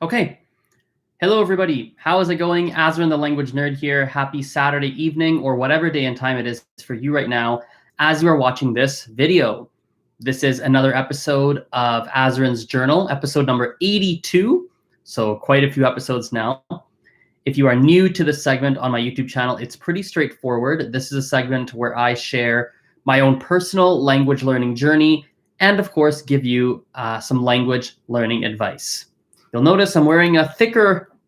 Okay. Hello, everybody. How is it going? Azren, the language nerd here. Happy Saturday evening or whatever day and time it is for you right now as you are watching this video. This is another episode of Azren's Journal, episode number 82. So quite a few episodes now. If you are new to this segment on my YouTube channel, it's pretty straightforward. This is a segment where I share my own personal language learning journey and, of course, give you some language learning advice. You'll notice I'm wearing a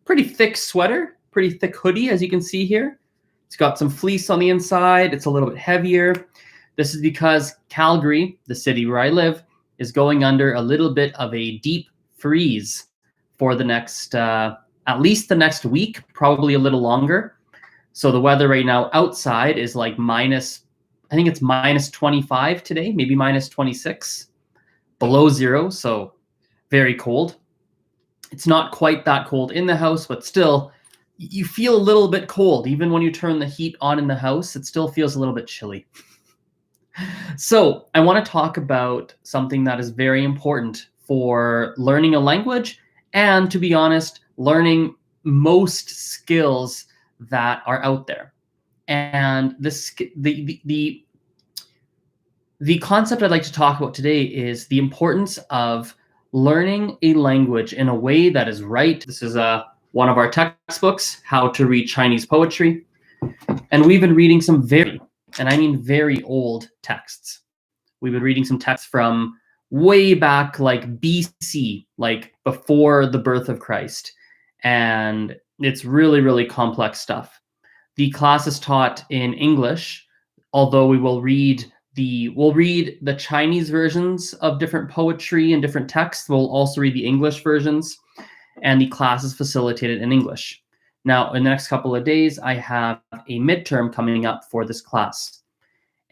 pretty thick sweater, pretty thick hoodie, as you can see here. It's got some fleece on the inside. It's a little bit heavier. This is because Calgary, the city where I live, is going under a little bit of a deep freeze for the next, at least the next week, probably a little longer. So the weather right now outside is like I think it's minus 25 today, maybe minus 26, below zero, so very cold. It's not quite that cold in the house, but still, you feel a little bit cold. Even when you turn the heat on in the house, it still feels a little bit chilly. So I want to talk about something that is very important for learning a language and, to be honest, learning most skills that are out there. And the concept I'd like to talk about today is the importance of learning a language in a way that is right. This is one of our textbooks, How to Read Chinese Poetry. And we've been reading some very old texts. We've been reading some texts from way back, like BC, like before the birth of Christ. And it's really, really complex stuff. The class is taught in English, although we'll read the Chinese versions of different poetry and different texts. We'll also read the English versions, and the class is facilitated in English. Now, in the next couple of days, I have a midterm coming up for this class.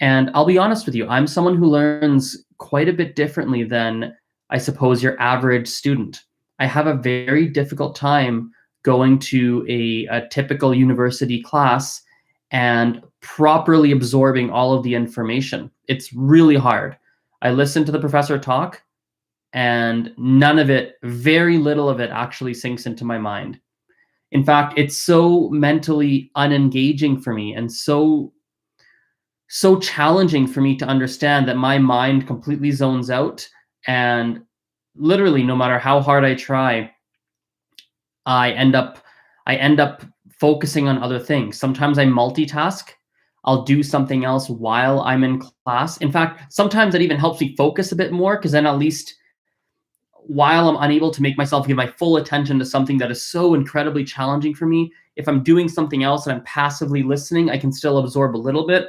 And I'll be honest with you, I'm someone who learns quite a bit differently than, I suppose, your average student. I have a very difficult time going to a typical university class and properly absorbing all of the information. It's really hard. I listen to the professor talk, and very little of it actually sinks into my mind. In fact, it's so mentally unengaging for me and so challenging for me to understand that my mind completely zones out, and literally, no matter how hard I try, I end up focusing on other things. Sometimes I multitask. I'll do something else while I'm in class. In fact, sometimes that even helps me focus a bit more, because then at least while I'm unable to make myself give my full attention to something that is so incredibly challenging for me, if I'm doing something else and I'm passively listening, I can still absorb a little bit.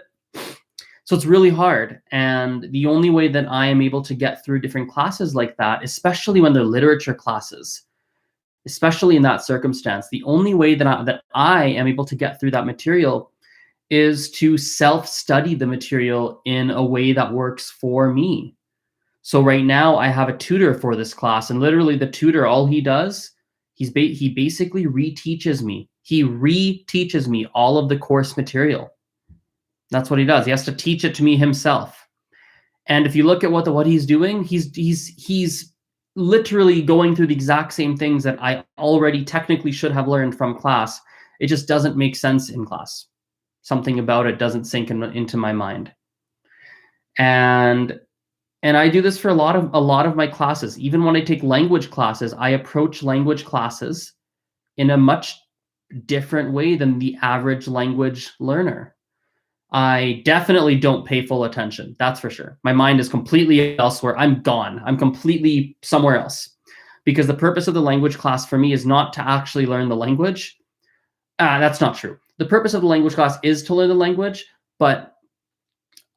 So it's really hard. And the only way that I am able to get through different classes like that, especially when they're literature classes, especially in that circumstance, the only way that I am able to get through that material is to self-study the material in a way that works for me. So right now I have a tutor for this class, and literally the tutor, all he does, he basically reteaches me. He reteaches me all of the course material. That's what he does. He has to teach it to me himself. And if you look at what he's doing, he's literally going through the exact same things that I already technically should have learned from class. It just doesn't make sense in class. Something about it doesn't sink into my mind. And I do this for a lot of my classes. Even when I take language classes, I approach language classes in a much different way than the average language learner. I definitely don't pay full attention. That's for sure. My mind is completely elsewhere. I'm gone. I'm completely somewhere else. Because the purpose of the language class for me is not to actually learn the language. That's not true. The purpose of the language class is to learn the language, but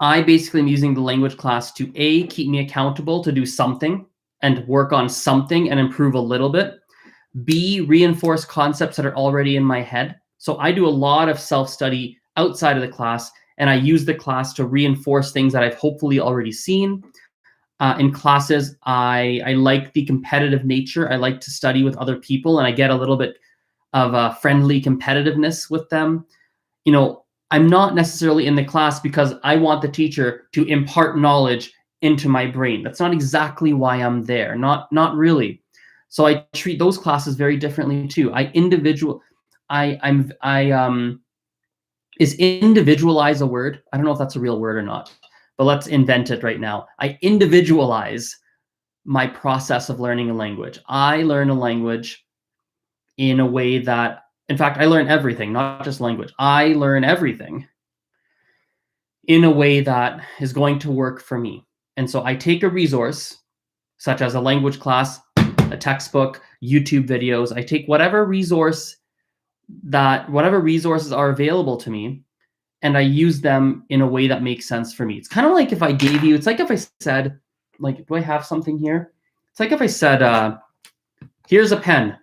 I basically am using the language class to A, keep me accountable to do something and work on something and improve a little bit. B, reinforce concepts that are already in my head. So I do a lot of self-study outside of the class, and I use the class to reinforce things that I've hopefully already seen. In classes, I like the competitive nature. I like to study with other people, and I get a little bit of a friendly competitiveness with them. You know, I'm not necessarily in the class because I want the teacher to impart knowledge into my brain. That's not exactly why I'm there. Not really. So I treat those classes very differently too. Is individualize a word? I don't know if that's a real word or not, but let's invent it right now. I individualize my process of learning a language. I learn a language in a way that, in fact, I learn everything, not just language. I learn everything in a way that is going to work for me. And so I take a resource, such as a language class, a textbook, YouTube videos. I take whatever resources are available to me, and I use them in a way that makes sense for me. It's kind of like if I gave you, it's like if I said, like, do I have something here? It's like if I said, here's a pen.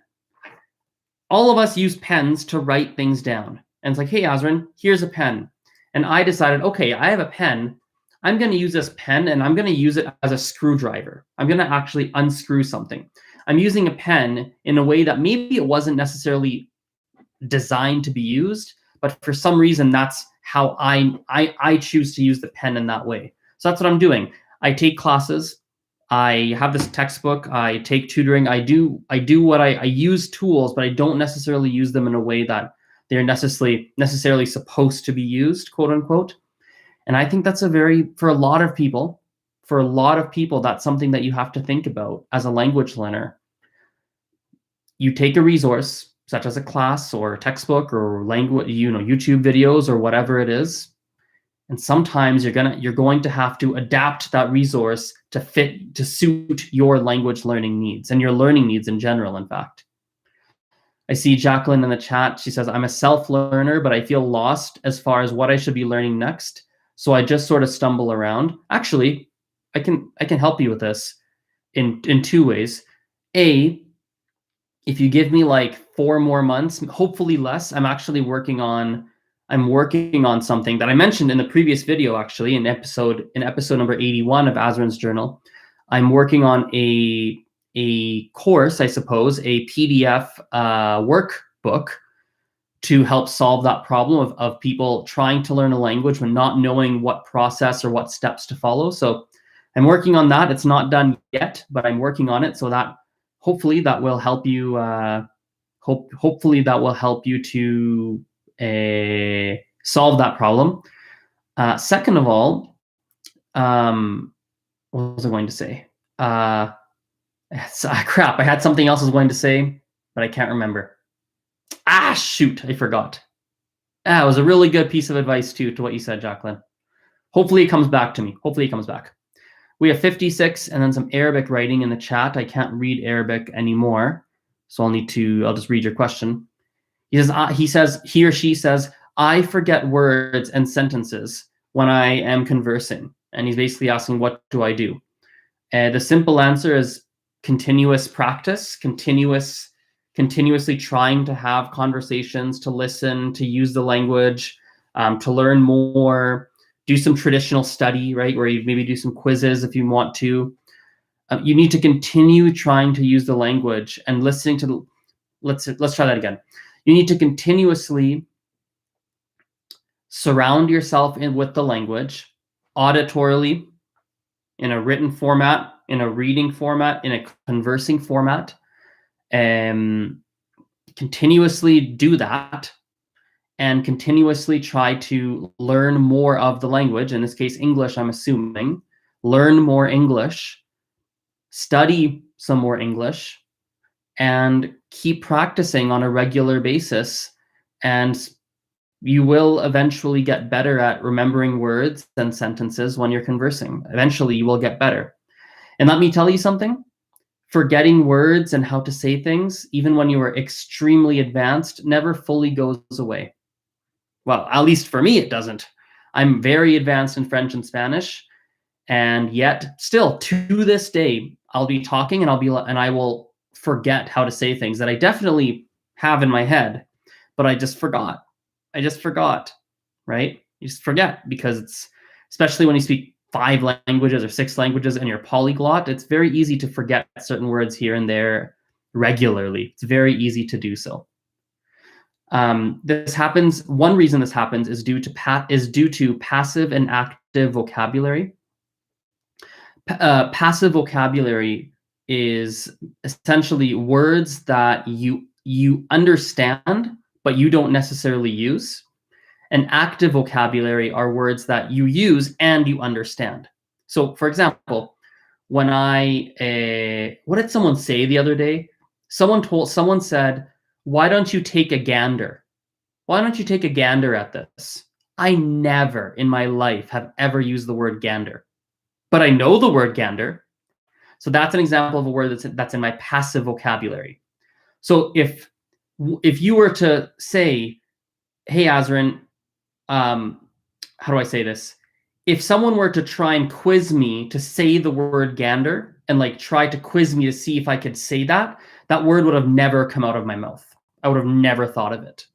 All of us use pens to write things down. And it's like, hey, Azren, here's a pen. And I decided, okay, I have a pen. I'm going to use this pen and I'm going to use it as a screwdriver. I'm going to actually unscrew something. I'm using a pen in a way that maybe it wasn't necessarily designed to be used, but for some reason, that's how I choose to use the pen in that way. So that's what I'm doing. I take classes. I have this textbook. I take tutoring. I use tools, but I don't necessarily use them in a way that they're necessarily supposed to be used, quote unquote. And I think that's for a lot of people, that's something that you have to think about as a language learner. You take a resource, such as a class or a textbook or language, YouTube videos or whatever it is. And sometimes you're going to have to adapt that resource to suit your language learning needs and your learning needs in general, in fact. I see Jacqueline in the chat. She says, I'm a self-learner, but I feel lost as far as what I should be learning next. So I just sort of stumble around. Actually, I can help you with this in two ways. A, if you give me like 4 more months, hopefully less, I'm working on something that I mentioned in the previous video, actually, in episode number 81 of Azren's Journal. I'm working on a course, I suppose, a PDF workbook to help solve that problem of people trying to learn a language but not knowing what process or what steps to follow. So I'm working on that. It's not done yet, but I'm working on it. So that hopefully that will help you. Hopefully that will help you to solve that problem. Second of all, what was I going to say? Crap, I had something else I was going to say, but I can't remember. Shoot, I forgot. It was a really good piece of advice too, to what you said, Jacqueline. Hopefully it comes back to me. Hopefully it comes back. We have 56 and then some Arabic writing in the chat. I can't read Arabic anymore, so I'll just read your question. He or she says, I forget words and sentences when I am conversing. And he's basically asking, what do I do? The simple answer is continuous practice, continuously trying to have conversations, to listen, to use the language, to learn more, do some traditional study, right? Where you maybe do some quizzes if you want to. You need to continue trying to use the language and listening to let's try that again. You need to continuously surround yourself with the language, auditorily, in a written format, in a reading format, in a conversing format. Continuously do that and continuously try to learn more of the language. In this case, English, I'm assuming. Learn more English, study some more English, and keep practicing on a regular basis. And you will eventually get better at remembering words and sentences when you're conversing. Eventually, you will get better. And let me tell you something. Forgetting words and how to say things, even when you are extremely advanced, never fully goes away. Well, at least for me, it doesn't. I'm very advanced in French and Spanish, and yet still to this day, I'll be talking and I will forget how to say things that I definitely have in my head, but I just forgot. Right? You just forget because especially when you speak 5 languages or 6 languages and you're polyglot, it's very easy to forget certain words here and there regularly. It's very easy to do so. This happens. One reason this happens is due to passive and active vocabulary. Passive vocabulary is essentially words that you understand, but you don't necessarily use. And active vocabulary are words that you use and you understand. So for example, when what did someone say the other day? Someone said, why don't you take a gander? Why don't you take a gander at this? I never in my life have ever used the word gander, but I know the word gander. So that's an example of a word that's in my passive vocabulary. So if you were to say, hey, Azren, how do I say this? If someone were to try and quiz me to say the word gander and like try to quiz me to see if I could say that, that word would have never come out of my mouth. I would have never thought of it.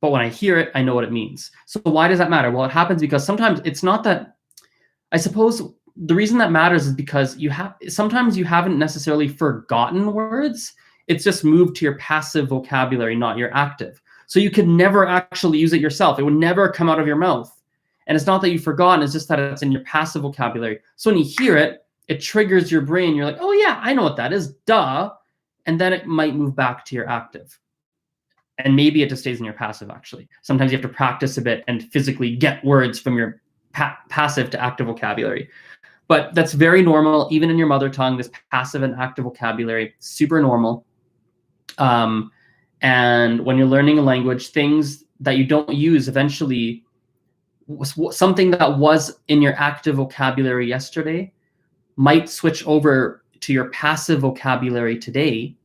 But when I hear it, I know what it means. So why does that matter? Well, it happens because sometimes it's not that, I suppose the reason that matters is because sometimes you haven't necessarily forgotten words. It's just moved to your passive vocabulary, not your active. So you could never actually use it yourself. It would never come out of your mouth. And it's not that you've forgotten, it's just that it's in your passive vocabulary. So when you hear it, it triggers your brain. You're like, oh yeah, I know what that is, duh. And then it might move back to your active. And maybe it just stays in your passive, actually. Sometimes you have to practice a bit and physically get words from your passive to active vocabulary. But that's very normal, even in your mother tongue, this passive and active vocabulary, super normal. And when you're learning a language, things that you don't use eventually, something that was in your active vocabulary yesterday might switch over to your passive vocabulary today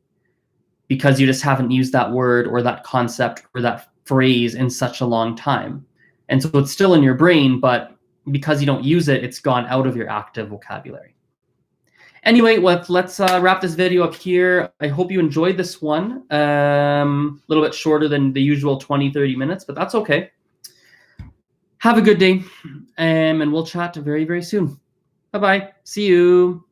because you just haven't used that word or that concept or that phrase in such a long time. And so it's still in your brain, but because you don't use it, it's gone out of your active vocabulary. Anyway, let's wrap this video up here. I hope you enjoyed this one. A little bit shorter than the usual 20, 30 minutes, but that's okay. Have a good day, and we'll chat very, very soon. Bye-bye. See you.